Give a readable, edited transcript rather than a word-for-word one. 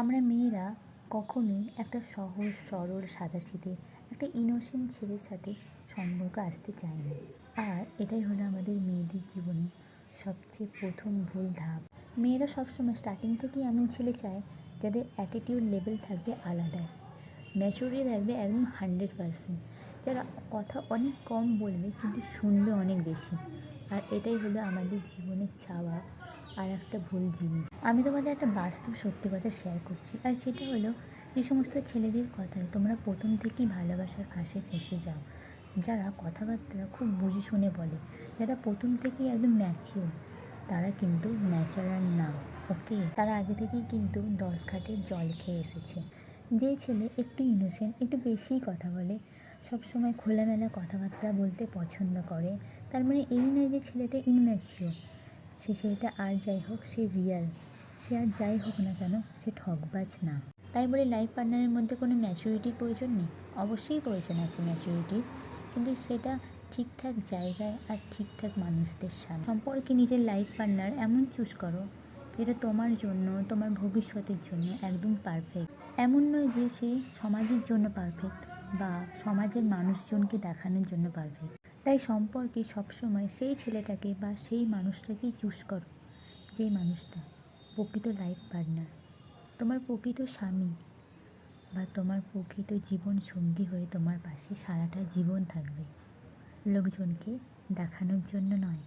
আমরা মেয়েরা কখনোই একটা সহজ সরল সাদাসিধে একটা ইনোসেন্ট ছেলের সাথে সম্পর্ক আসতে চাই না। আর এটাই হলো আমাদের মেয়েদের জীবনে সবচেয়ে প্রথম ভুল ধাপ। মেয়েরা সবসময় স্টার্টিং থেকেই এমন ছেলে চায় যাদের অ্যাটিটিউড লেভেল থাকবে আলাদা, ম্যাচুরিটি থাকবে একদম 100%, যারা কথা অনেক কম বলবে কিন্তু শুনবে অনেক বেশি। আর এটাই হলো আমাদের জীবনের চাওয়া আর একটা ভুল জিনিস। আমি তোমাদের একটা বাস্তব সত্যি কথা শেয়ার করছি, আর সেটা হলো যে সমস্ত ছেলেদের কথায় তোমরা প্রথম থেকেই ভালোবাসার ফাঁসে ফেঁসে যাও, যারা কথাবার্তা খুব বুঝে শুনে বলে, যারা প্রথম থেকেই একদম ম্যাচিওর, তারা কিন্তু ন্যাচারাল না। ওকে, তারা আগে থেকেই কিন্তু 10 ঘাটের জল খেয়ে এসেছে। যে ছেলে একটু ইনোসেন্ট, একটু বেশিই কথা বলে, সবসময় খোলামেলা কথাবার্তা বলতে পছন্দ করে, তার মানে এই নয় যে ছেলেটা ইনম্যাচিওর। সে ছেলেটা আর যাই হোক, সে রিয়াল, সে আর যাই হোক না কেন সে ঠকবাজ না। তাই বলে লাইফ পার্টনারের মধ্যে কোনো ম্যাচুরিটির প্রয়োজন নেই, অবশ্যই প্রয়োজন আছে ম্যাচুরিটির, কিন্তু সেটা ঠিকঠাক জায়গায় আর ঠিকঠাক মানুষদের সাথে। সম্পর্কে নিজের লাইফ পার্টনার এমন চুজ করো যেটা তোমার জন্য, তোমার ভবিষ্যতের জন্য একদম পারফেক্ট। এমন নয় যে সে সমাজের জন্য পারফেক্ট বা সমাজের মানুষজনকে দেখানোর জন্য পারফেক্ট। তাই সম্পর্কে সবসময় সেই ছেলেটাকে বা সেই মানুষটাকেই চুজ করো, যেই মানুষটা প্রকৃত লাইফ পার্টনার, তোমার প্রকৃত স্বামী বা তোমার প্রকৃত জীবন সঙ্গী হয়ে তোমার পাশে সারাটা জীবন থাকবে, লোকজনকে দেখানোর জন্য নয়।